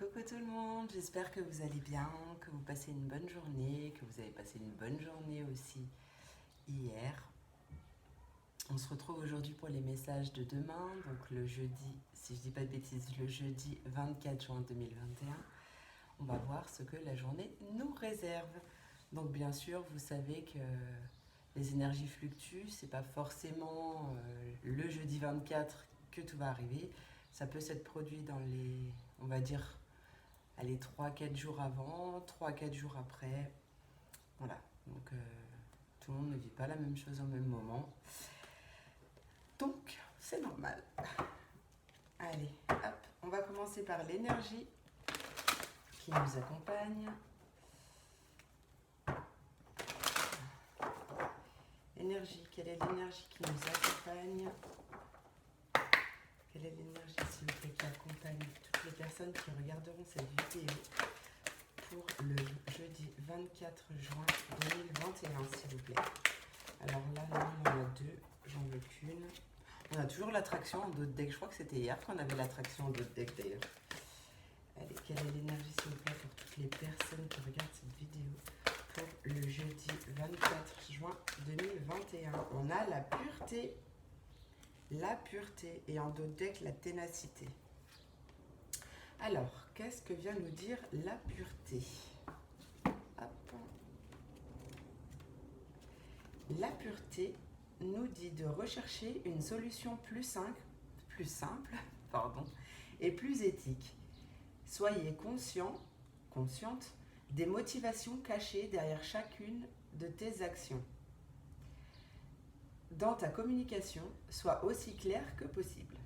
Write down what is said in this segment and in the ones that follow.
Coucou tout le monde, j'espère que vous allez bien, que vous passez une bonne journée, que vous avez passé une bonne journée aussi hier. On se retrouve aujourd'hui pour les messages de demain, donc le jeudi, si je dis pas de bêtises, le jeudi 24 juin 2021. On va voir ce que la journée nous réserve. Donc bien sûr, vous savez que les énergies fluctuent, c'est pas forcément le jeudi 24 que tout va arriver. Ça peut s'être produit dans les, on va dire, allez, 3-4 jours avant, 3-4 jours après. Voilà, donc tout le monde ne vit pas la même chose au même moment. Donc, c'est normal. Allez, hop, on va commencer par l'énergie qui nous accompagne. Énergie, quelle est l'énergie qui nous accompagne? Quelle est l'énergie, s'il vous plaît, qui accompagne toutes les personnes qui regarderont cette vidéo pour le jeudi 24 juin 2021, s'il vous plaît? Alors là, on en a deux, j'en veux qu'une. On a toujours l'attraction en dos de deck. Je crois que c'était hier qu'on avait l'attraction en dos de deck d'ailleurs. Allez, quelle est l'énergie, s'il vous plaît, pour toutes les personnes qui regardent cette vidéo pour le jeudi 24 juin 2021? On a la pureté et en dos de deck la ténacité. Alors, qu'est-ce que vient nous dire la pureté? Hop. La pureté nous dit de rechercher une solution plus simple et plus éthique. Soyez consciente des motivations cachées derrière chacune de tes actions. Dans ta communication, sois aussi clair que possible.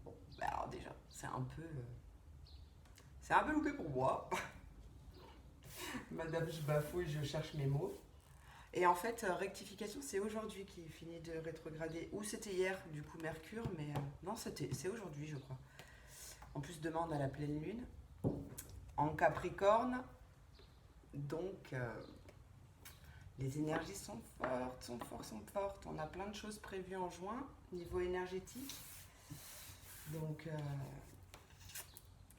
Bon, bah alors déjà, c'est un peu loupé pour moi. Madame, je bafouille, je cherche mes mots. Et en fait, rectification, c'est aujourd'hui qu'il finit de rétrograder. Ou c'était hier, du coup, Mercure, mais non, c'est aujourd'hui, je crois. En plus, demain, on a la pleine lune. En Capricorne, donc, les énergies sont fortes. On a plein de choses prévues en juin, niveau énergétique. Donc,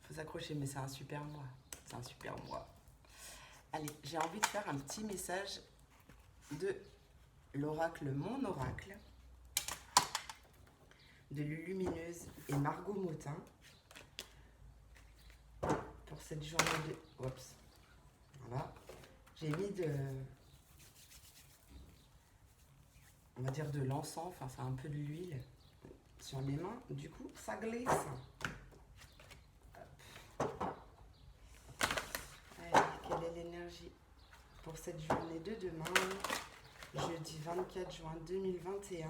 faut s'accrocher, mais c'est un super mois. C'est un super mois. Allez, j'ai envie de faire un petit message de l'oracle Mon Oracle, de Lulumineuse et Margot Motin, pour cette journée de... Oups. Voilà. J'ai mis on va dire de l'encens, enfin c'est un peu de l'huile sur mes mains. Du coup, ça glisse. Allez, quelle est l'énergie pour cette journée de demain, jeudi 24 juin 2021.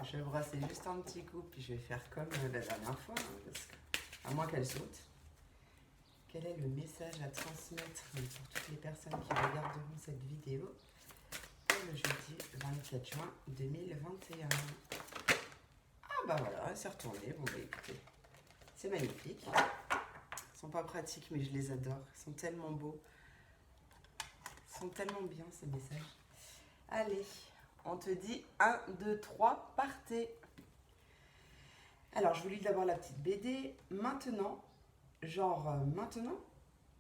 Je vais brasser juste un petit coup, puis je vais faire comme la dernière fois, parce que, à moins qu'elle saute. Quel est le message à transmettre pour toutes les personnes qui regarderont cette vidéo pour le jeudi 24 juin 2021? Ah bah voilà, c'est retourné. Bon bah écoutez, c'est magnifique. Ils sont pas pratiques, mais je les adore. Ils sont tellement beaux. Ils sont tellement bien, ces messages. Allez, on te dit 1, 2, 3, partez. Alors, je vous lis d'abord la petite BD. Maintenant, maintenant,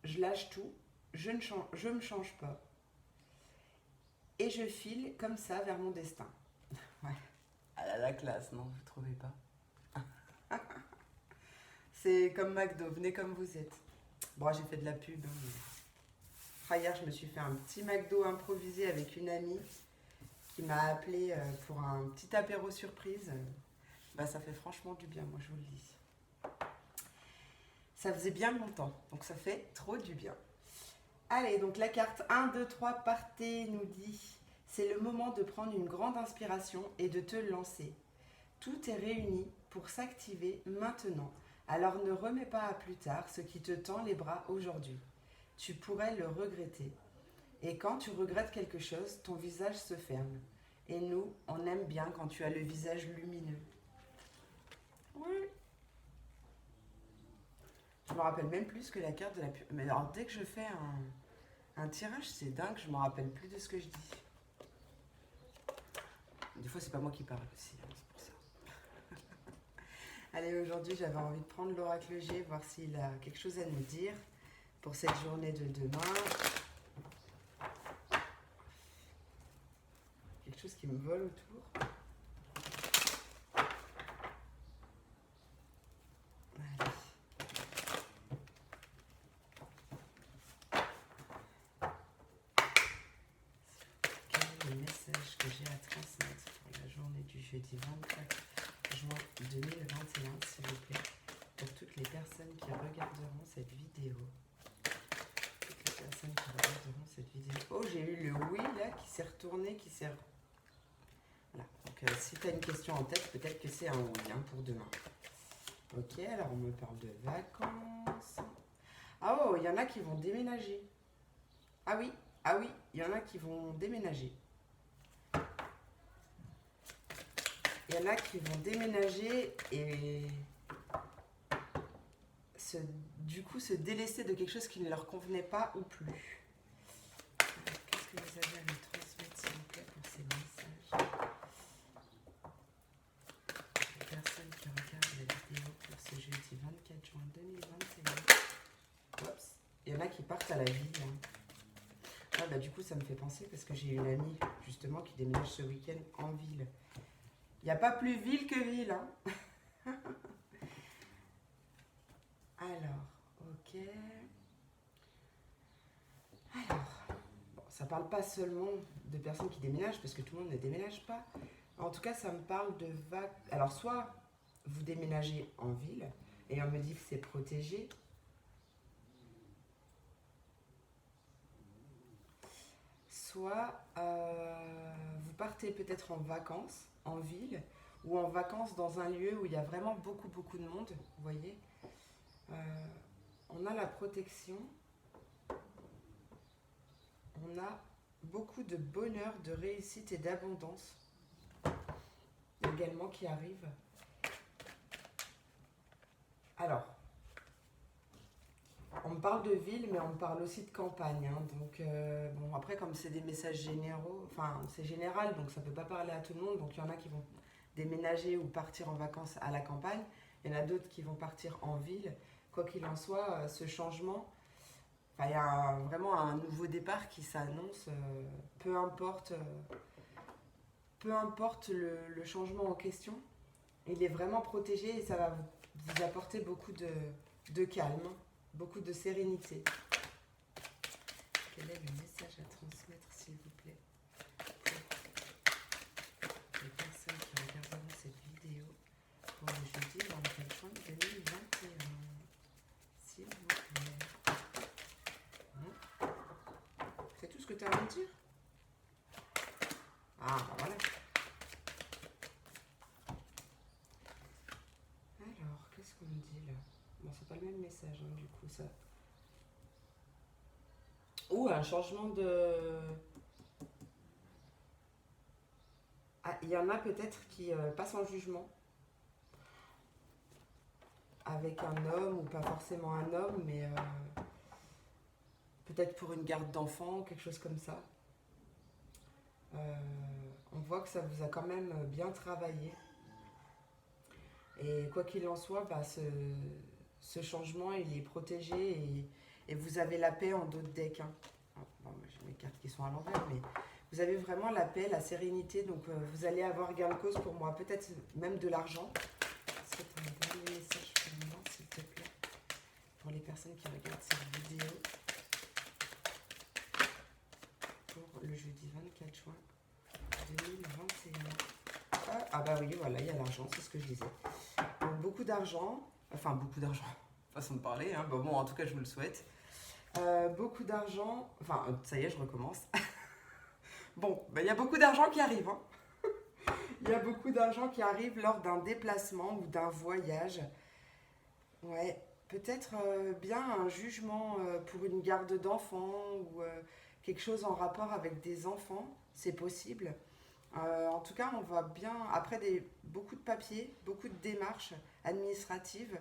je lâche tout, je me change pas. Et je file comme ça vers mon destin. Ouais. Elle a la classe, non? Vous trouvez pas? C'est comme McDo, venez comme vous êtes. Bon, j'ai fait de la pub. Hier, je me suis fait un petit McDo improvisé avec une amie qui m'a appelé pour un petit apéro surprise. Bah, ça fait franchement du bien, moi je vous le dis. Ça faisait bien longtemps, donc ça fait trop du bien. Allez, donc la carte 1, 2, 3, partez nous dit, c'est le moment de prendre une grande inspiration et de te lancer. Tout est réuni pour s'activer maintenant. Alors ne remets pas à plus tard ce qui te tend les bras aujourd'hui. Tu pourrais le regretter. Et quand tu regrettes quelque chose, ton visage se ferme. Et nous, on aime bien quand tu as le visage lumineux. Oui. Je me rappelle même plus que la carte de la pub. Mais alors, dès que je fais un tirage, c'est dingue, je me rappelle plus de ce que je dis. Des fois, c'est pas moi qui parle aussi, hein, c'est pour ça. Allez, aujourd'hui, j'avais envie de prendre l'oracle G, voir s'il a quelque chose à nous dire pour cette journée de demain. Quelque chose qui me vole autour. Allez. Quel est le message que j'ai à transmettre pour la journée du jeudi 24 juin 2021, s'il vous plaît, pour toutes les personnes qui regarderont cette vidéo. Toutes les personnes qui regarderont cette vidéo. Oh, j'ai eu le oui là qui s'est retourné, qui s'est... Voilà. Donc si tu as une question en tête, peut-être que c'est un oui hein, pour demain. Ok, alors on me parle de vacances. Ah oh, il y en a qui vont déménager. Ah oui, il y en a qui vont déménager. Il y en a qui vont déménager et du coup se délaisser de quelque chose qui ne leur convenait pas ou plus. Qu'est-ce que vous avez à me transmettre, s'il vous plaît, pour ces messages? Les personnes qui regardent la vidéo pour ce jeudi 24 juin 2021. Oups. Il y en a qui partent à la ville. Hein. Ah bah du coup ça me fait penser parce que j'ai une amie justement qui déménage ce week-end en ville. Il n'y a pas plus ville que ville. Hein. Alors, ok. Alors, bon, ça parle pas seulement de personnes qui déménagent, parce que tout le monde ne déménage pas. En tout cas, ça me parle de vagues. Alors, soit vous déménagez en ville, et on me dit que c'est protégé. Soit vous partez peut-être en vacances en ville, ou en vacances dans un lieu où il y a vraiment beaucoup de monde, vous voyez. On a la protection, on a beaucoup de bonheur, de réussite et d'abondance également qui arrive. Alors, on me parle de ville, mais on me parle aussi de campagne. Hein, donc, bon, après, comme c'est des messages généraux, enfin, c'est général, donc ça ne peut pas parler à tout le monde. Donc, il y en a qui vont déménager ou partir en vacances à la campagne. Il y en a d'autres qui vont partir en ville. Quoi qu'il en soit, ce changement, il y a vraiment un nouveau départ qui s'annonce, peu importe le changement en question. Il est vraiment protégé et ça va vous apporter beaucoup de calme, beaucoup de sérénité. Quel est le message à transmettre, s'il vous plaît, pour les personnes qui regarderont cette vidéo pour le jeudi 24 juin 2021, s'il vous plaît. C'est tout ce que tu as à me dire? Ah, bah voilà. Alors, qu'est-ce qu'on me dit là? Bon, c'est pas le même message, hein, du coup, ça. Ou un changement de... Ah, il y en a peut-être qui passent en jugement avec un homme, ou pas forcément un homme, mais peut-être pour une garde d'enfants, quelque chose comme ça. On voit que ça vous a quand même bien travaillé. Et quoi qu'il en soit, bah, ce changement, il est protégé et vous avez la paix en d'autres decks. Hein. Bon, j'ai mes cartes qui sont à l'envers, mais vous avez vraiment la paix, la sérénité. Donc, vous allez avoir gain de cause pour moi, peut-être même de l'argent. Est-ce que tu as un dernier message pour moi, s'il te plaît, pour les personnes qui regardent cette vidéo pour le jeudi 24 juin 2021. Ah bah oui, voilà, il y a l'argent, c'est ce que je disais. Donc beaucoup d'argent, façon de parler, hein. Bon, en tout cas je vous le souhaite. Beaucoup d'argent, ça y est, je recommence. Bon, il y a beaucoup d'argent qui arrive. Hein. Il y a beaucoup d'argent qui arrive lors d'un déplacement ou d'un voyage. Ouais, peut-être bien un jugement pour une garde d'enfants ou quelque chose en rapport avec des enfants, c'est possible. En tout cas, on va bien, après beaucoup de papiers, beaucoup de démarches administratives,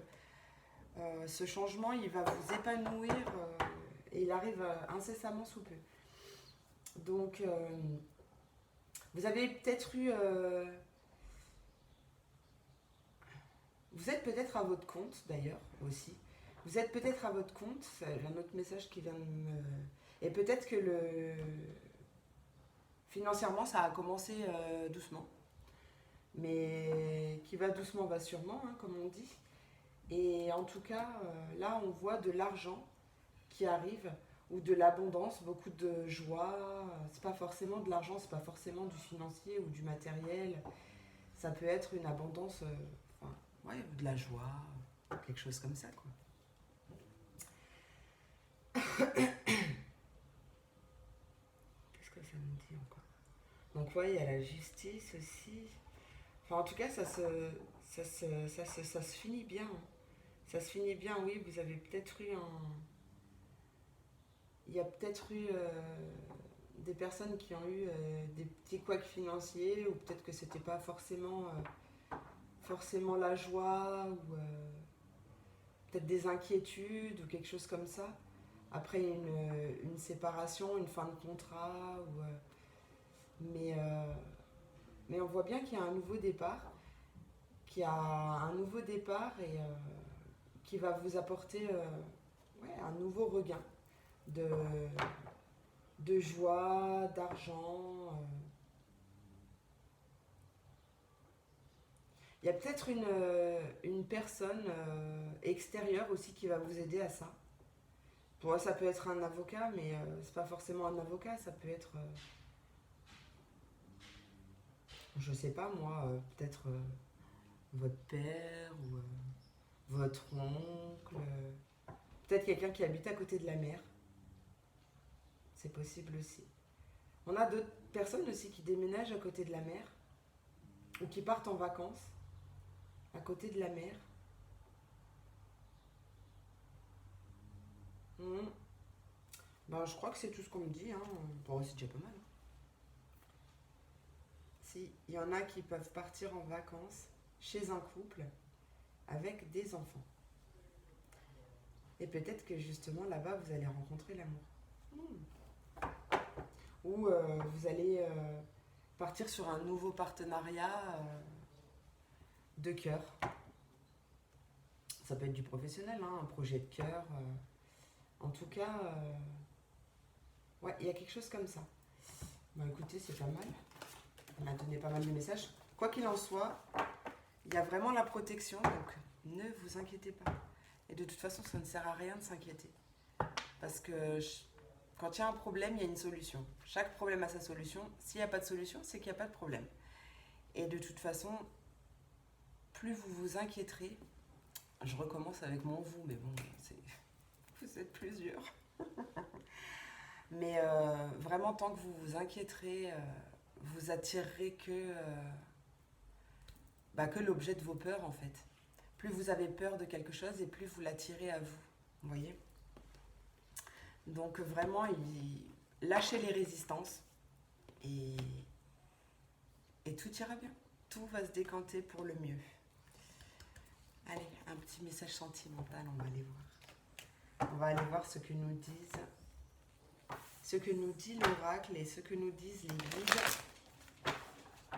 ce changement, il va vous épanouir et il arrive incessamment sous peu. Donc, vous avez peut-être eu... Vous êtes peut-être à votre compte d'ailleurs aussi. Vous êtes peut-être à votre compte. J'ai un autre message qui vient de me... Et peut-être que financièrement, ça a commencé doucement. Mais qui va doucement va sûrement, hein, comme on dit. Et en tout cas, là, on voit de l'argent qui arrive ou de l'abondance, beaucoup de joie. C'est pas forcément de l'argent, c'est pas forcément du financier ou du matériel. Ça peut être une abondance, enfin, ouais, ou de la joie, quelque chose comme ça, quoi. Qu'est-ce que ça me dit encore? Donc, ouais, il y a la justice aussi. Enfin, en tout cas, ça se finit bien, hein. Ça se finit bien, oui. Vous avez peut-être eu un. Il y a peut-être eu des personnes qui ont eu des petits couacs financiers, ou peut-être que c'était pas forcément la joie, ou peut-être des inquiétudes, ou quelque chose comme ça. Après une séparation, une fin de contrat, ou, mais on voit bien qu'il y a un nouveau départ, et qui va vous apporter ouais, un nouveau regain de, de joie, d'argent. Il y a peut-être une personne extérieure aussi qui va vous aider à ça. Pour moi, ça peut être un avocat, mais c'est pas forcément un avocat, ça peut être, je sais pas moi, peut-être votre père ou votre oncle, peut-être quelqu'un qui habite à côté de la mer, c'est possible aussi. On a d'autres personnes aussi qui déménagent à côté de la mer ou qui partent en vacances à côté de la mer. Mmh. Ben, je crois que c'est tout ce qu'on me dit, hein. Bon, c'est déjà pas mal. Si, il y en a qui peuvent partir en vacances chez un couple avec des enfants. Et peut-être que justement là-bas, vous allez rencontrer l'amour. Mmh. Ou vous allez partir sur un nouveau partenariat de cœur. Ça peut être du professionnel, hein, un projet de cœur. En tout cas, ouais, il y a quelque chose comme ça. Bon, écoutez, c'est pas mal. On m'a donné pas mal de messages. Quoi qu'il en soit, il y a vraiment la protection, donc ne vous inquiétez pas. Et de toute façon, ça ne sert à rien de s'inquiéter. Parce que quand il y a un problème, il y a une solution. Chaque problème a sa solution. S'il n'y a pas de solution, c'est qu'il n'y a pas de problème. Et de toute façon, plus vous vous inquiéterez, je recommence avec mon vous, mais bon, vous êtes plusieurs. Mais vraiment, tant que vous vous inquiéterez, vous attirerez que l'objet de vos peurs, en fait. Plus vous avez peur de quelque chose et plus vous l'attirez à vous. Vous voyez? Donc vraiment, lâchez les résistances et tout ira bien. Tout va se décanter pour le mieux. Allez, un petit message sentimental, on va aller voir. On va aller voir ce que nous disent, ce que nous dit l'oracle et ce que nous disent les guides.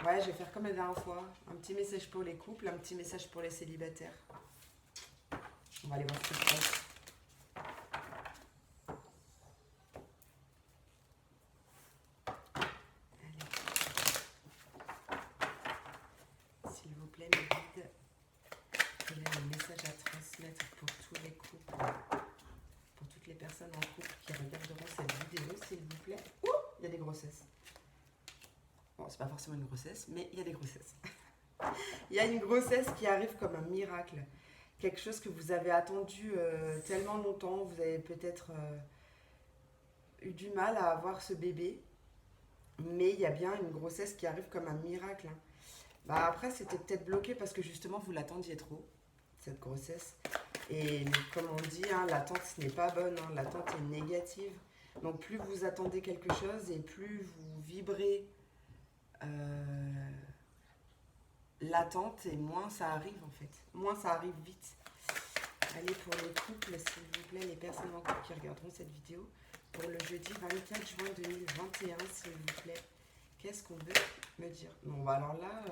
Ouais, je vais faire comme la dernière fois. Un petit message pour les couples, un petit message pour les célibataires. On va aller voir ce qui se passe. Allez. S'il vous plaît, mes guides, quel est le message à transmettre pour tous les couples, pour toutes les personnes en couple qui regarderont cette vidéo, s'il vous plaît. Ouh, il y a des grossesses. Bon, c'est pas forcément une grossesse, mais il y a des grossesses. Il y a une grossesse qui arrive comme un miracle. Quelque chose que vous avez attendu tellement longtemps. Vous avez peut-être eu du mal à avoir ce bébé. Mais il y a bien une grossesse qui arrive comme un miracle, hein. Bah après, c'était peut-être bloqué parce que justement, vous l'attendiez trop, cette grossesse. Et comme on dit, hein, l'attente n'est pas bonne, hein, l'attente est négative. Donc plus vous attendez quelque chose et plus vous vibrez l'attente et moins ça arrive en fait. Moins ça arrive vite. Allez, pour les couples, s'il vous plaît, les personnes en couple qui regarderont cette vidéo, pour le jeudi 24 juin 2021, s'il vous plaît, qu'est-ce qu'on veut me dire? Bon, bah alors là,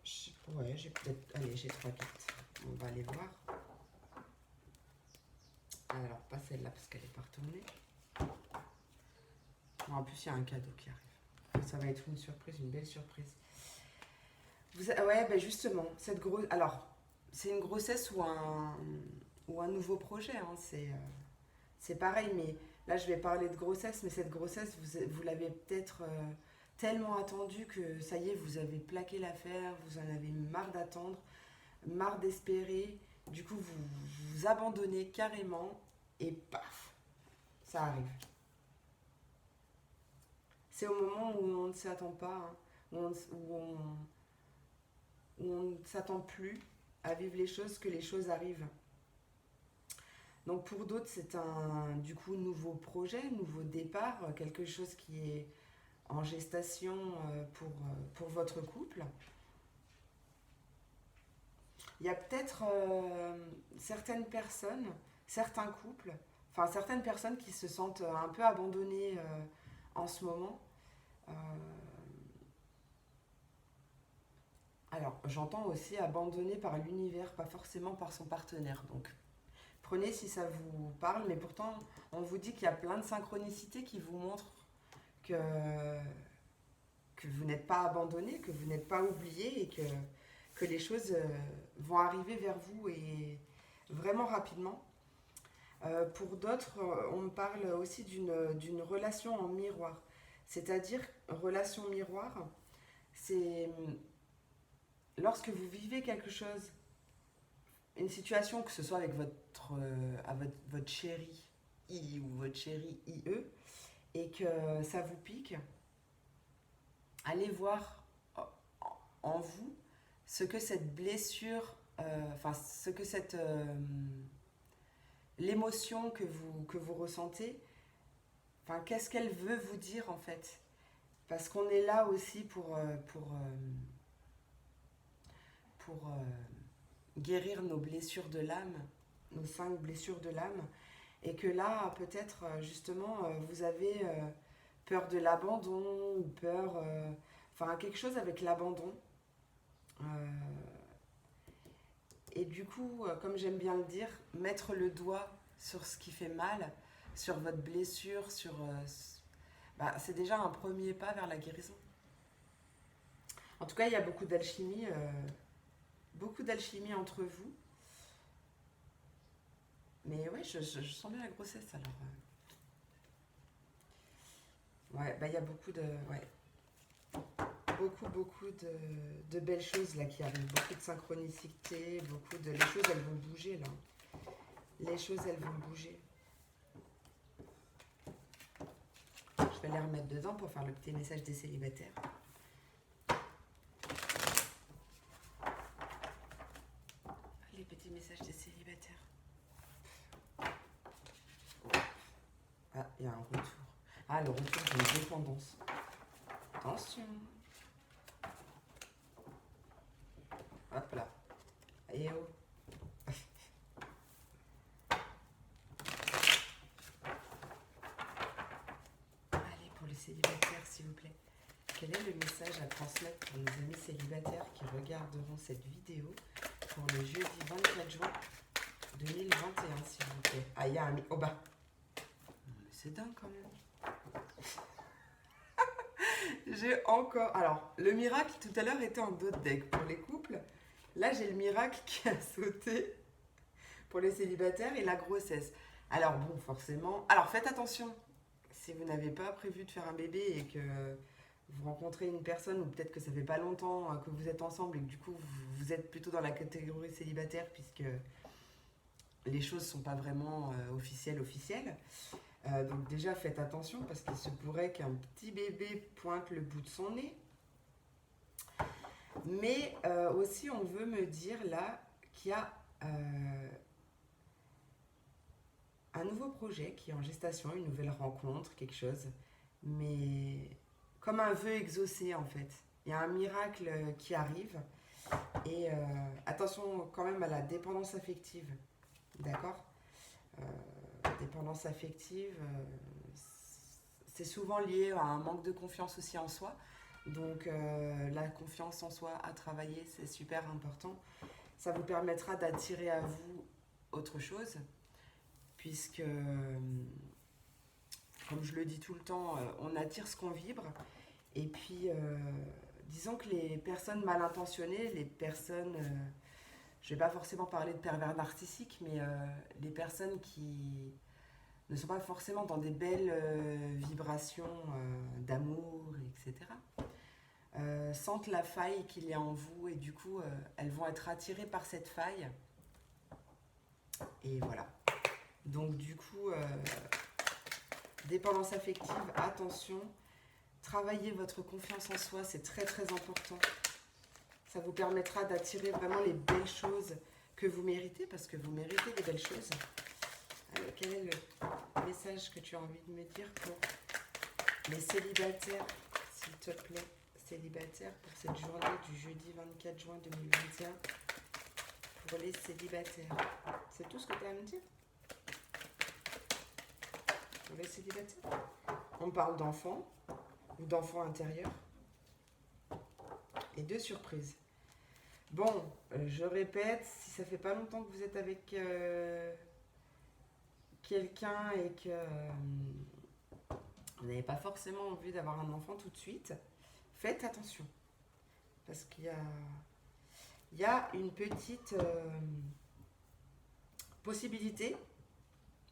je sais Ouais, j'ai peut-être... Allez, j'ai 3 cartes. On va aller voir. Alors, pas celle-là parce qu'elle est pas retournée. En plus, il y a un cadeau qui arrive. Ça va être une surprise, une belle surprise. Ouais, ben justement, cette grosse... Alors, c'est une grossesse ou un nouveau projet. Hein. C'est pareil, mais là, je vais parler de grossesse. Mais cette grossesse, vous l'avez peut-être tellement attendue que ça y est, vous avez plaqué l'affaire. Vous en avez marre d'attendre, marre d'espérer. Du coup, vous vous abandonnez carrément et paf, ça arrive. C'est au moment où on ne s'y attend pas, hein, où on ne s'attend plus à vivre les choses que les choses arrivent. Donc pour d'autres, c'est un du coup nouveau projet, nouveau départ, quelque chose qui est en gestation pour votre couple. Il y a peut-être certaines personnes, certains couples, enfin certaines personnes qui se sentent un peu abandonnées en ce moment. Euh, alors j'entends aussi abandonné par l'univers, pas forcément par son partenaire. Donc prenez si ça vous parle, mais pourtant on vous dit qu'il y a plein de synchronicités qui vous montrent que, que vous n'êtes pas abandonné, que vous n'êtes pas oublié et que les choses vont arriver vers vous et vraiment rapidement. Pour d'autres, on me parle aussi d'une relation en miroir. C'est-à-dire, relation miroir, c'est lorsque vous vivez quelque chose, une situation, que ce soit avec votre chéri I ou votre chéri IE, et que ça vous pique, allez voir en vous ce que cette blessure, enfin ce que l'émotion que vous ressentez, enfin qu'est-ce qu'elle veut vous dire en fait. Parce qu'on est là aussi pour guérir nos blessures de l'âme, nos 5 blessures de l'âme, et que là, peut-être, justement, vous avez peur de l'abandon, ou peur, enfin, quelque chose avec l'abandon. Euh, et du coup, comme j'aime bien le dire, mettre le doigt sur ce qui fait mal, sur votre blessure, bah, c'est déjà un premier pas vers la guérison. En tout cas, il y a beaucoup d'alchimie entre vous. Mais ouais, je sens bien la grossesse alors. Ouais, bah il y a beaucoup de. Ouais, beaucoup de belles choses là qui arrivent. Beaucoup de synchronicité, beaucoup de. Les choses elles vont bouger là. Les choses elles vont bouger. Je vais les remettre dedans pour faire le petit message des célibataires. Les petits messages des célibataires. Ah, il y a un retour. Ah, le retour d'une dépendance. Attention. Hop là. Et oh. Allez, pour les célibataires, s'il vous plaît. Quel est le message à transmettre pour nos amis célibataires qui regarderont cette vidéo pour le jeudi 24 juin 2021, s'il vous plaît? Ah, il y a un... Oh bah. C'est dingue quand même. J'ai encore... Alors, le miracle tout à l'heure était en d'autres decks pour les couples. Là, j'ai le miracle qui a sauté pour les célibataires et la grossesse. Alors bon, forcément... Alors, faites attention. Si vous n'avez pas prévu de faire un bébé et que vous rencontrez une personne, ou peut-être que ça fait pas longtemps que vous êtes ensemble et que du coup, vous êtes plutôt dans la catégorie célibataire puisque les choses sont pas vraiment officielles. Donc déjà, faites attention parce qu'il se pourrait qu'un petit bébé pointe le bout de son nez. Mais aussi, on veut me dire là qu'il y a un nouveau projet qui est en gestation, une nouvelle rencontre, quelque chose. Mais comme un vœu exaucé en fait. Il y a un miracle qui arrive. Et attention quand même à la dépendance affective. D'accord ? Dépendance affective, c'est souvent lié à un manque de confiance aussi en soi. Donc la confiance en soi à travailler, c'est super important. Ça vous permettra d'attirer à vous autre chose, puisque, comme je le dis tout le temps, on attire ce qu'on vibre. Et puis, disons que les personnes mal intentionnées, les personnes, je ne vais pas forcément parler de pervers narcissiques, mais les personnes qui ne sont pas forcément dans des belles vibrations d'amour, etc., sentent la faille qu'il y a en vous et du coup, elles vont être attirées par cette faille. Et voilà. Donc du coup, dépendance affective, attention. Travaillez votre confiance en soi, c'est très très important. Ça vous permettra d'attirer vraiment les belles choses que vous méritez, parce que vous méritez des belles choses. Alors, quel est le message que tu as envie de me dire pour les célibataires, s'il te plaît, célibataires, pour cette journée du jeudi 24 juin 2021, pour les célibataires. C'est tout ce que tu as à me dire? Pour les célibataires, on parle d'enfants ou d'enfants intérieurs et de surprises. Bon, je répète, si ça fait pas longtemps que vous êtes avec quelqu'un et que vous n'avez pas forcément envie d'avoir un enfant tout de suite, faites attention. Parce qu'il y a une petite possibilité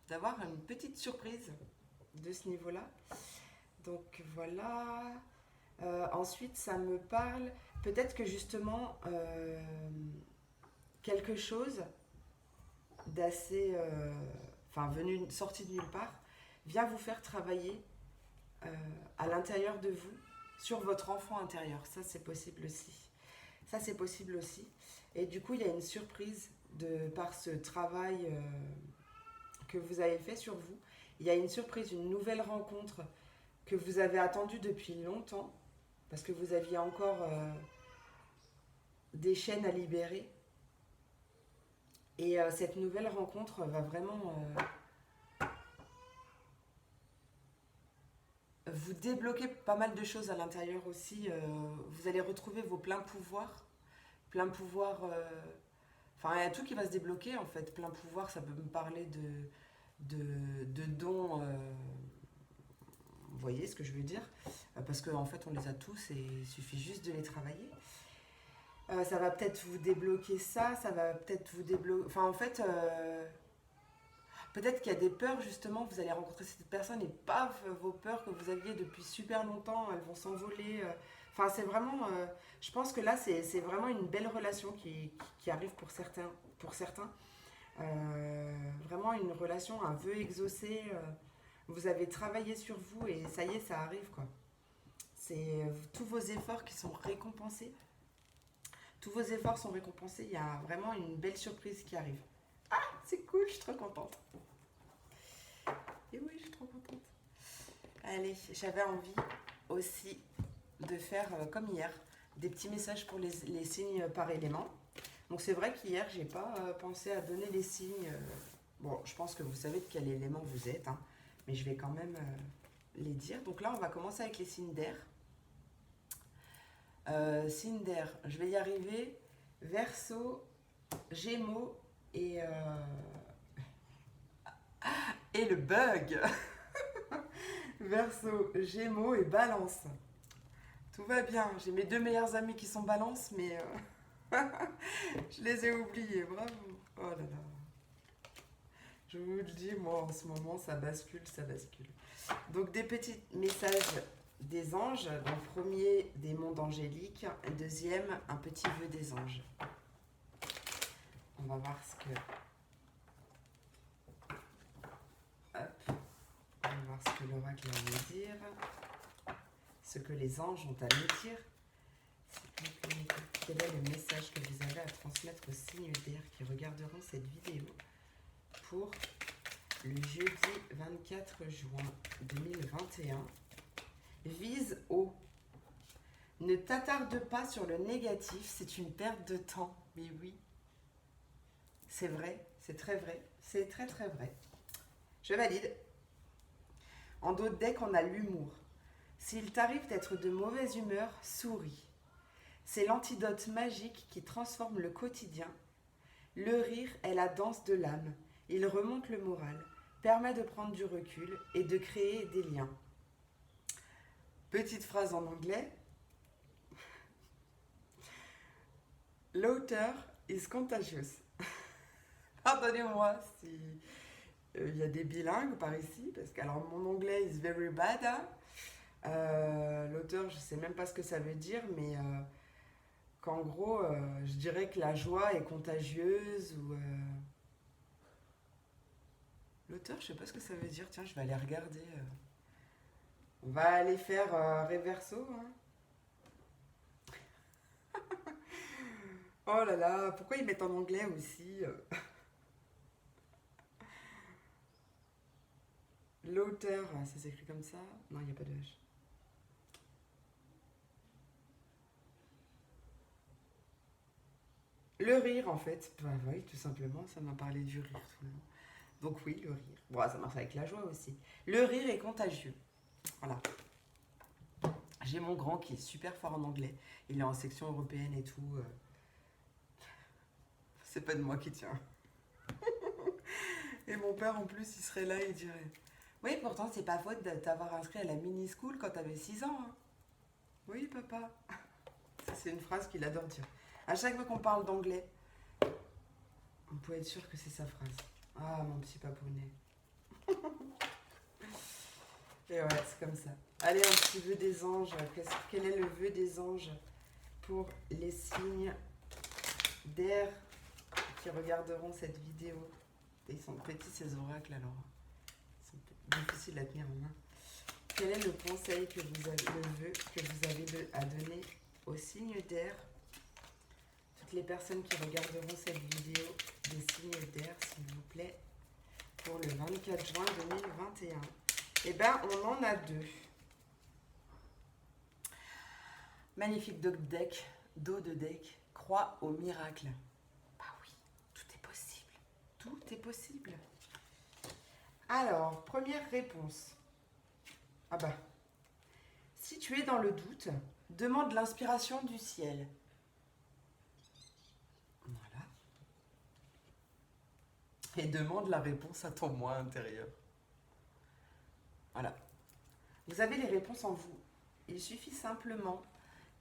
d'avoir une petite surprise de ce niveau-là. Donc voilà. Ensuite, ça me parle peut-être que justement quelque chose d'assez, sorti de nulle part, vient vous faire travailler à l'intérieur de vous sur votre enfant intérieur. Ça, c'est possible aussi. Ça, c'est possible aussi. Et du coup, il y a une surprise par ce travail que vous avez fait sur vous. Il y a une surprise, une nouvelle rencontre que vous avez attendue depuis longtemps, parce que vous aviez encore des chaînes à libérer. Et cette nouvelle rencontre va vraiment vous débloquer pas mal de choses à l'intérieur aussi. Vous allez retrouver vos pleins pouvoirs. Plein pouvoir. Enfin, il y a tout qui va se débloquer en fait. Plein pouvoir, ça peut me parler de dons. Vous voyez ce que je veux dire? Parce qu'en fait, on les a tous et il suffit juste de les travailler. Ça va peut-être vous débloquer ça, ça va peut-être vous débloquer... Enfin, en fait, peut-être qu'il y a des peurs, justement, vous allez rencontrer cette personne et paf, vos peurs que vous aviez depuis super longtemps, elles vont s'envoler. Enfin, c'est vraiment... je pense que là, c'est vraiment une belle relation qui arrive pour certains. Vraiment une relation, un vœu exaucé. Vous avez travaillé sur vous et ça y est, ça arrive, quoi. C'est tous vos efforts qui sont récompensés. Tous vos efforts sont récompensés. Il y a vraiment une belle surprise qui arrive. Ah, c'est cool, je suis trop contente. Et oui, je suis trop contente. Allez, j'avais envie aussi de faire, comme hier, des petits messages pour les signes par élément. Donc c'est vrai qu'hier, j'ai pas pensé à donner les signes. Bon, je pense que vous savez de quel élément vous êtes, hein, mais je vais quand même les dire. Donc là, on va commencer avec les signes d'air. Signe d'air, je vais y arriver. Verseau, Gémeaux et le bug. Verseau, Gémeaux et Balance. Tout va bien. J'ai mes deux meilleurs amis qui sont Balance, mais je les ai oubliés. Bravo. Oh là là. Je vous le dis, moi en ce moment, ça bascule, ça bascule. Donc des petits messages des anges. Donc premier, des mondes angéliques. Deuxième, un petit vœu des anges. On va voir ce que... Hop. On va voir ce que l'oracle va me dire. Ce que les anges ont à me dire. Quel est le message que vous avez à transmettre aux signes d'air qui regarderont cette vidéo pour le jeudi 24 juin 2021? Vise haut. Ne t'attarde pas sur le négatif, c'est une perte de temps. Mais oui, c'est vrai, c'est très vrai, c'est très très vrai. Je valide. En dos de deck, on a l'humour. S'il t'arrive d'être de mauvaise humeur, souris. C'est l'antidote magique qui transforme le quotidien. Le rire est la danse de l'âme. Il remonte le moral, permet de prendre du recul et de créer des liens. Petite phrase en anglais. Laughter is contagious. Pardonnez-moi si il y a des bilingues par ici, parce que alors mon anglais is very bad. L'auteur, je sais même pas ce que ça veut dire, mais qu'en gros, je dirais que la joie est contagieuse ou l'auteur, je sais pas ce que ça veut dire. Tiens, je vais aller regarder. On va aller faire reverso. Hein. Oh là là, pourquoi ils mettent en anglais aussi L'auteur, ça s'écrit comme ça. Non, il n'y a pas de H. Le rire, en fait. Bah oui, tout simplement, ça m'a parlé du rire tout le long. Donc oui, le rire. Bon, ça marche avec la joie aussi. Le rire est contagieux. Voilà. J'ai mon grand qui est super fort en anglais. Il est en section européenne et tout. C'est pas de moi qui tient. Et mon père, en plus, il serait là et il dirait... Oui, pourtant, c'est pas faute de t'avoir inscrit à la mini-school quand t'avais 6 ans. Hein. Oui, papa. Ça, c'est une phrase qu'il adore dire. À chaque fois qu'on parle d'anglais, on peut être sûr que c'est sa phrase. Ah, mon petit papounet. Et ouais, c'est comme ça. Allez, un petit vœu des anges. Quel est le vœu des anges pour les signes d'air qui regarderont cette vidéo? Ils sont petits, ces oracles, alors. Ils sont difficiles à tenir en main. Quel est le conseil que vous avez, le vœu que vous avez à donner aux signes d'air? Toutes les personnes qui regarderont cette vidéo, des signes d'air, s'il vous plaît, pour le 24 juin 2021. Eh bien, on en a 2. Magnifique dos de deck, croix au miracle. Bah oui, tout est possible. Tout est possible. Alors, première réponse. Ah bah, si tu es dans le doute, demande l'inspiration du ciel. Voilà. Et demande la réponse à ton moi intérieur. Voilà. Vous avez les réponses en vous. Il suffit simplement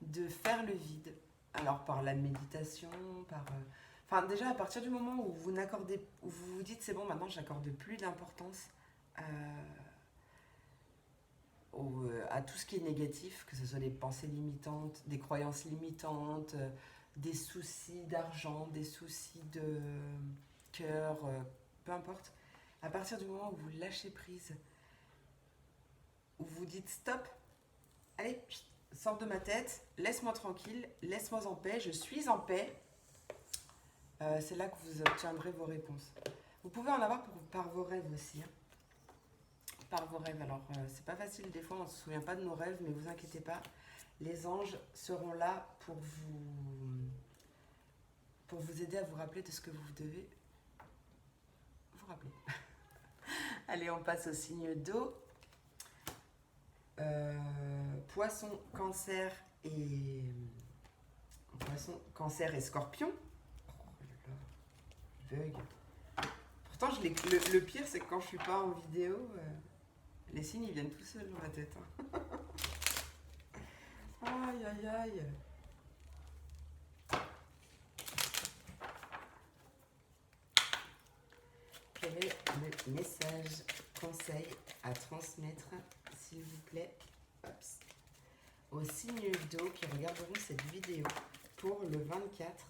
de faire le vide. Alors par la méditation, par... Enfin déjà à partir du moment où vous n'accordez, où vous vous dites c'est bon maintenant j'accorde plus d'importance à tout ce qui est négatif, que ce soit des pensées limitantes, des croyances limitantes, des soucis d'argent, des soucis de cœur, peu importe. À partir du moment où vous lâchez prise, où vous dites stop, allez, sors de ma tête, laisse-moi tranquille, laisse-moi en paix, je suis en paix. C'est là que vous obtiendrez vos réponses. Vous pouvez en avoir par vos rêves aussi. Hein. Par vos rêves. Alors, c'est pas facile, des fois on ne se souvient pas de nos rêves, mais vous inquiétez pas, les anges seront là pour vous aider à vous rappeler de ce que vous devez vous rappeler. Allez, on passe au signe d'eau. Poisson, cancer et scorpion. Oh là là, bug. Pourtant, le pire, c'est que quand je suis pas en vidéo, les signes ils viennent tout seuls dans ma tête. Hein. Aïe aïe aïe. Quel est le message, conseil à transmettre, s'il vous plaît, aux signes d'eau qui regarderont cette vidéo pour le 24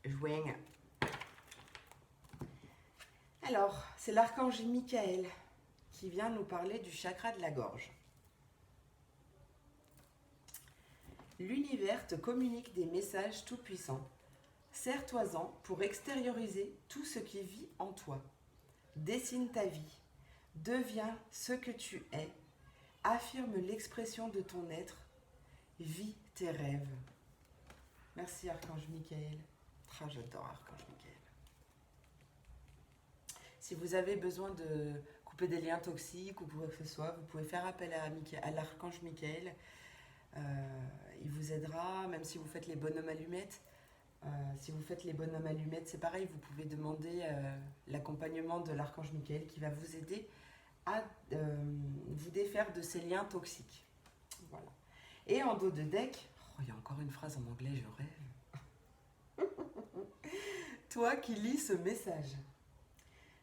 juin. Alors, c'est l'archange Michael qui vient nous parler du chakra de la gorge. L'univers te communique des messages tout-puissants. Sers-toi-en pour extérioriser tout ce qui vit en toi. Dessine ta vie. Deviens ce que tu es. Affirme l'expression de ton être. Vis tes rêves. Merci Archange Michael. J'adore Archange Michael. Si vous avez besoin de couper des liens toxiques ou quoi que ce soit, vous pouvez faire appel à l'archange Michael. Il vous aidera, même si vous faites les bonhommes allumettes. Si vous faites les bonhommes allumettes, c'est pareil, vous pouvez demander l'accompagnement de l'archange Michael qui va vous aider à vous défaire de ces liens toxiques. Voilà. Et en dos de deck, il y a encore une phrase en anglais, je rêve. Toi qui lis ce message,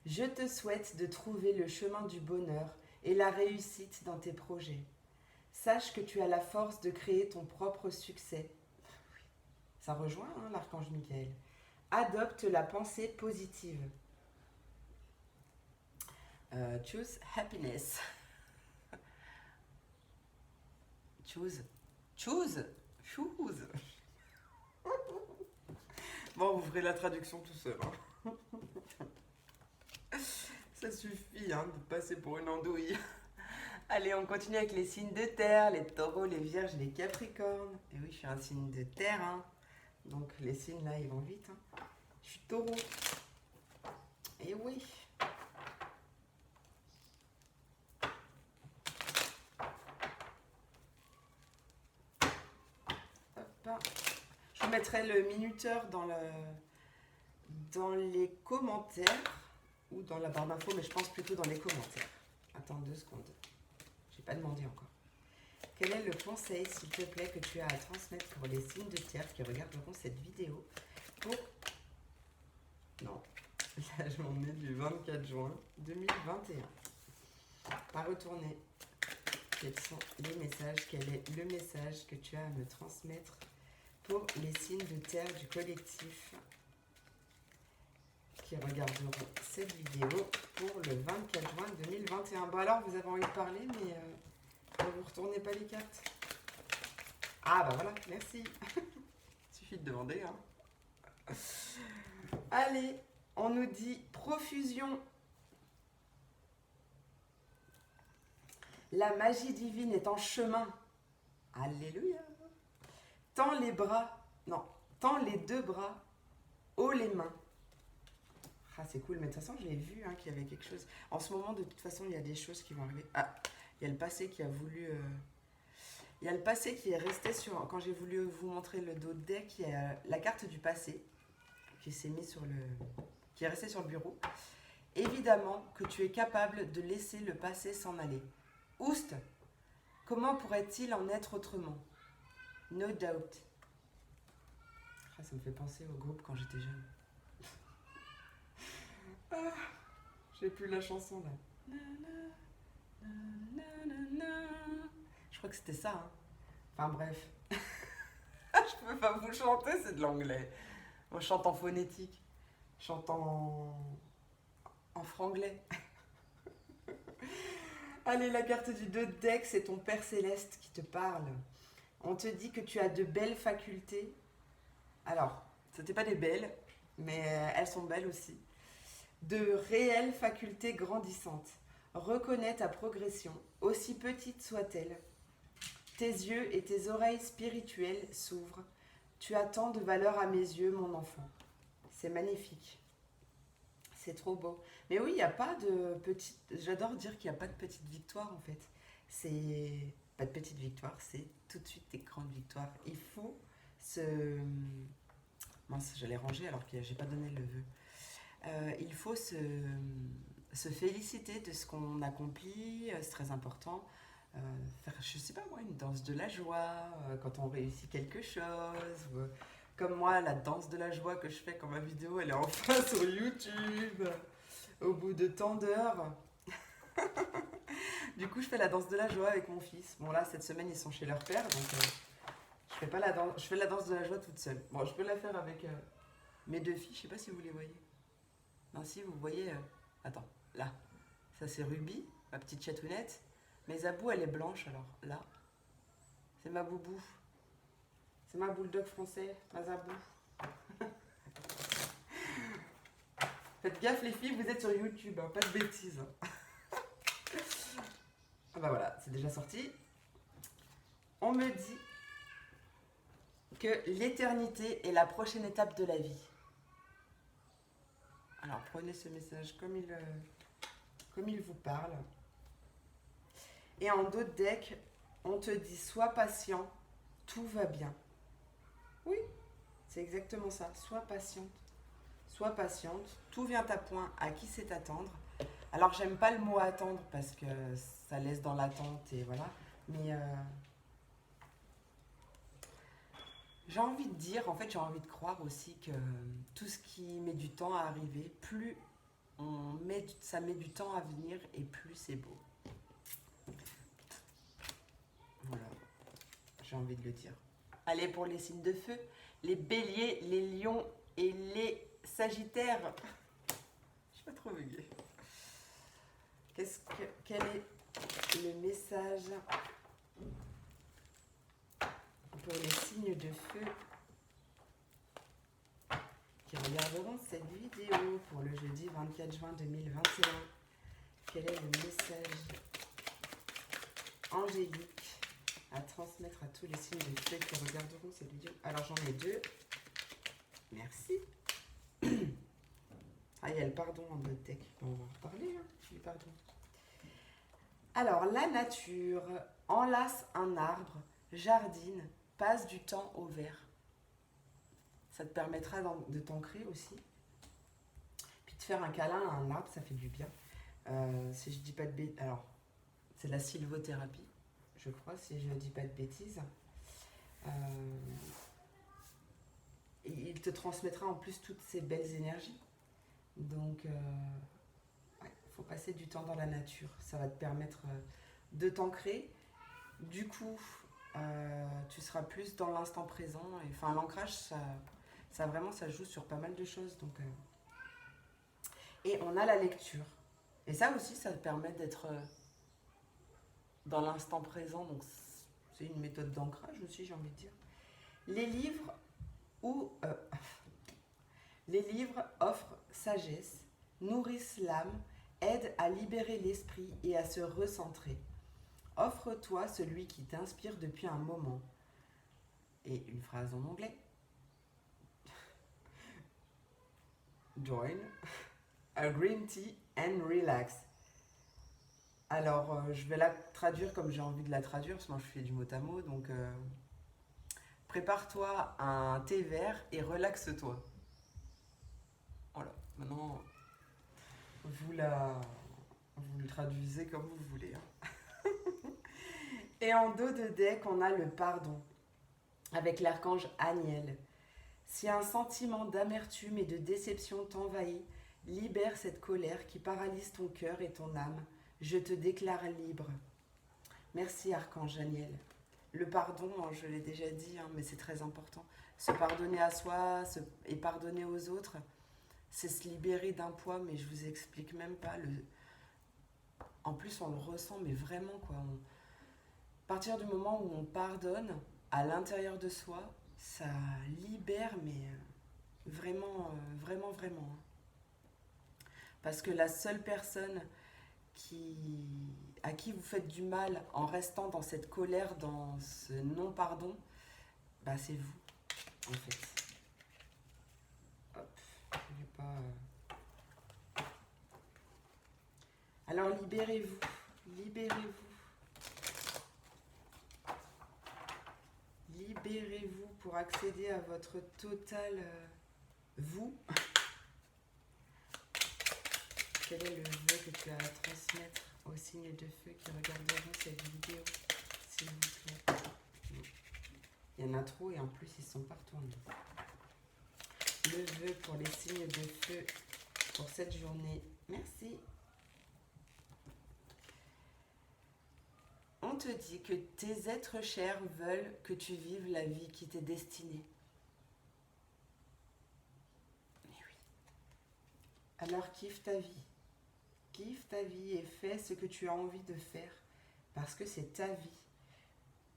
je te souhaite de trouver le chemin du bonheur et la réussite dans tes projets. Sache que tu as la force de créer ton propre succès. Ça rejoint l'archange Michael. Adopte la pensée positive. Choose happiness. Choose. Bon, vous ferez la traduction tout seul. Ça suffit de passer pour une andouille. Allez, on continue avec les signes de terre, les taureaux, les vierges, les capricornes. Et oui, je suis un signe de terre. Donc les signes là, ils vont vite. Je suis taureau. Et oui. Hop. Je vous mettrai le minuteur dans les commentaires ou dans la barre d'infos, mais je pense plutôt dans les commentaires. Attends 2 secondes. J'ai pas demandé encore. Quel est le conseil, s'il te plaît, que tu as à transmettre pour les signes de terre qui regarderont cette vidéo pour... Non, là je m'en ai du 24 juin 2021. Pas retourner. Quels sont les messages? Quel est le message que tu as à me transmettre pour les signes de terre du collectif qui regarderont cette vidéo pour le 24 juin 2021. Bon alors, vous avez envie de parler, mais vous ne retournez pas les cartes. Ah bah voilà, merci. Suffit de demander. Allez, on nous dit profusion. La magie divine est en chemin. Alléluia. Tends les bras, non, tends les 2 bras, haut les mains. Ah, c'est cool, mais de toute façon, j'ai vu qu'il y avait quelque chose. En ce moment, de toute façon, il y a des choses qui vont arriver. Ah, il y a le passé qui a voulu... Il y a le passé qui est resté sur... Quand j'ai voulu vous montrer le dos de deck, il y a la carte du passé qui s'est mise sur le... qui est restée sur le bureau. Évidemment que tu es capable de laisser le passé s'en aller. Oust, comment pourrait-il en être autrement? No doubt. Ah, ça me fait penser au groupe quand j'étais jeune. Ah, j'ai plus la chanson là. Je crois que c'était ça. Enfin bref. Je peux pas vous chanter, c'est de l'anglais. Moi je chante en phonétique. Je chante en franglais. Allez, la carte du 2 de deck, c'est ton Père Céleste qui te parle. On te dit que tu as de belles facultés. Alors, c'était pas des belles, mais elles sont belles aussi. De réelles facultés grandissantes. Reconnais ta progression, aussi petite soit-elle. Tes yeux et tes oreilles spirituelles s'ouvrent. Tu as tant de valeur à mes yeux, mon enfant. C'est magnifique. C'est trop beau. Mais oui, il n'y a pas de petite... J'adore dire qu'il n'y a pas de petite victoire, en fait. C'est pas de petite victoire, c'est tout de suite des grandes victoires. Il faut se... Mince, j'allais ranger alors que j'ai pas donné le vœu. Il faut se féliciter de ce qu'on accomplit, c'est très important. Faire, je sais pas moi, une danse de la joie quand on réussit quelque chose. Comme moi, la danse de la joie que je fais quand ma vidéo elle est enfin sur YouTube au bout de tant d'heures. Du coup, je fais la danse de la joie avec mon fils. Bon là, cette semaine, ils sont chez leur père, donc je fais pas la danse. Je fais la danse de la joie toute seule. Bon, je peux la faire avec mes 2 filles. Je sais pas si vous les voyez. Non, si vous voyez. Attends, là. Ça c'est Ruby, ma petite chatounette. Mais Zabou, elle est blanche alors. Là, c'est ma boubou. C'est ma bulldog français, ma Zabou. Faites gaffe les filles, vous êtes sur YouTube, pas de bêtises. Ah bah voilà, c'est déjà sorti. On me dit que l'éternité est la prochaine étape de la vie. Alors prenez ce message comme comme il vous parle. Et en dos de deck, on te dit sois patient, tout va bien. Oui, c'est exactement ça. Sois patiente, tout vient à point, à qui c'est attendre. Alors j'aime pas le mot attendre parce que ça laisse dans l'attente et voilà. Mais j'ai envie de dire, en fait j'ai envie de croire aussi que tout ce qui met du temps à arriver, plus ça met du temps à venir et plus c'est beau. Voilà, j'ai envie de le dire. Allez, pour les signes de feu, les béliers, les lions et les sagittaires. Je suis pas trop buguée. Quel est le message pour les signes de feu qui regarderont cette vidéo pour le jeudi 24 juin 2021? Quel est le message angélique à transmettre à tous les signes de feu qui regarderont cette vidéo? Alors j'en ai deux. Merci. Ah, il y a le pardon en mode tech. On va en reparler, hein, du pardon. Alors, la nature enlace un arbre, jardine, passe du temps au vert. Ça te permettra de t'ancrer aussi. Puis de faire un câlin à un arbre, ça fait du bien. Si je dis pas de bêtises, alors c'est la sylvothérapie, je crois, si je ne dis pas de bêtises. Et il te transmettra en plus toutes ces belles énergies. Donc, faut passer du temps dans la nature. Ça va te permettre de t'ancrer. Du coup, tu seras plus dans l'instant présent. Et, enfin, l'ancrage, ça vraiment, ça joue sur pas mal de choses. Donc, et on a la lecture. Et ça aussi, ça te permet d'être dans l'instant présent. Donc, c'est une méthode d'ancrage aussi, j'ai envie de dire. Les livres offrent sagesse, nourrissent l'âme, aident à libérer l'esprit et à se recentrer. Offre-toi celui qui t'inspire depuis un moment. Et une phrase en anglais. Join a green tea and relax. Alors, je vais la traduire comme j'ai envie de la traduire, parce que moi je fais du mot à mot, donc prépare-toi un thé vert et relaxe-toi. Voilà, maintenant vous le traduisez comme vous voulez. Hein. Et en dos de deck, on a le pardon, avec l'archange Aniel. Si un sentiment d'amertume et de déception t'envahit, libère cette colère qui paralyse ton cœur et ton âme. Je te déclare libre. Merci archange Aniel. Le pardon, je l'ai déjà dit, hein, mais c'est très important. Se pardonner à soi et pardonner aux autres, c'est se libérer d'un poids, mais je vous explique même pas. En plus, on le ressent, mais vraiment, quoi. À partir du moment où on pardonne, à l'intérieur de soi, ça libère, mais vraiment, vraiment, vraiment. Parce que la seule personne à qui vous faites du mal en restant dans cette colère, dans ce non-pardon, bah c'est vous, en fait. Hop, je vais pas... Alors libérez-vous, libérez-vous. Libérez-vous pour accéder à votre total vous. Quel est le vœu que tu as à transmettre aux signes de feu qui regarderont cette vidéo, s'il vous plaît? Il y en a trop et en plus ils sont pas retournés. Le vœu pour les signes de feu pour cette journée. Merci. On te dit que tes êtres chers veulent que tu vives la vie qui t'est destinée. Mais oui. Alors kiffe ta vie. Kiffe ta vie et fais ce que tu as envie de faire parce que c'est ta vie.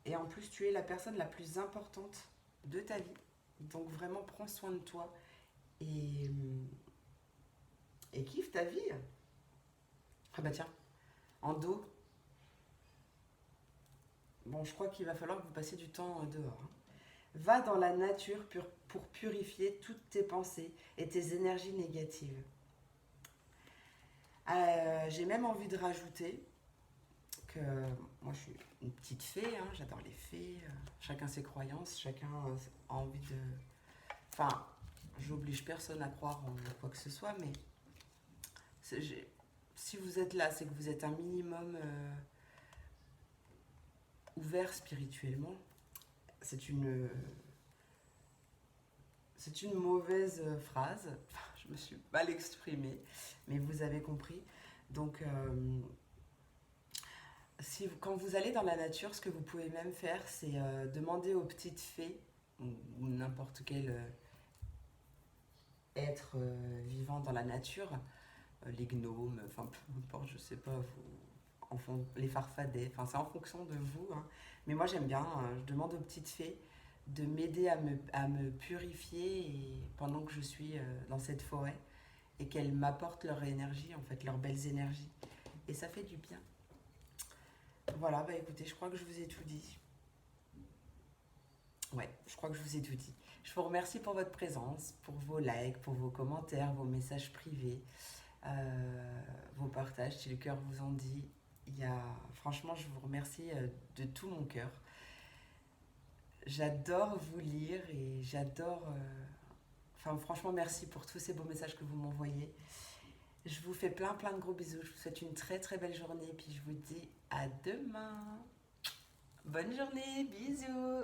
Et en plus, tu es la personne la plus importante de ta vie. Donc vraiment, prends soin de toi et kiffe ta vie. Ah bah tiens, en dos. Bon, je crois qu'il va falloir que vous passiez du temps dehors. Hein. Va dans la nature pour purifier toutes tes pensées et tes énergies négatives. J'ai même envie de rajouter que moi je suis une petite fée, hein, j'adore les fées, chacun ses croyances, chacun a envie de... Enfin, j'oblige personne à croire en quoi que ce soit, mais si vous êtes là, c'est que vous êtes un minimum ouvert spirituellement. C'est une, c'est une mauvaise phrase, je me suis mal exprimée, mais vous avez compris. Donc, quand vous allez dans la nature, ce que vous pouvez même faire, c'est demander aux petites fées, ou n'importe quel être vivant dans la nature, les gnomes, enfin peu importe, je sais pas, les farfadets, enfin c'est en fonction de vous, hein. Mais moi j'aime bien, je demande aux petites fées de m'aider à me purifier pendant que je suis dans cette forêt et qu'elles m'apportent leur énergie, en fait, leurs belles énergies. Et ça fait du bien. Voilà, bah écoutez, je crois que je vous ai tout dit. Ouais, je crois que je vous ai tout dit. Je vous remercie pour votre présence, pour vos likes, pour vos commentaires, vos messages privés, vos partages, si le cœur vous en dit. Franchement, je vous remercie de tout mon cœur. J'adore vous lire et j'adore... Enfin, franchement, merci pour tous ces beaux messages que vous m'envoyez. Je vous fais plein de gros bisous. Je vous souhaite une très très belle journée. Puis je vous dis à demain. Bonne journée, bisous.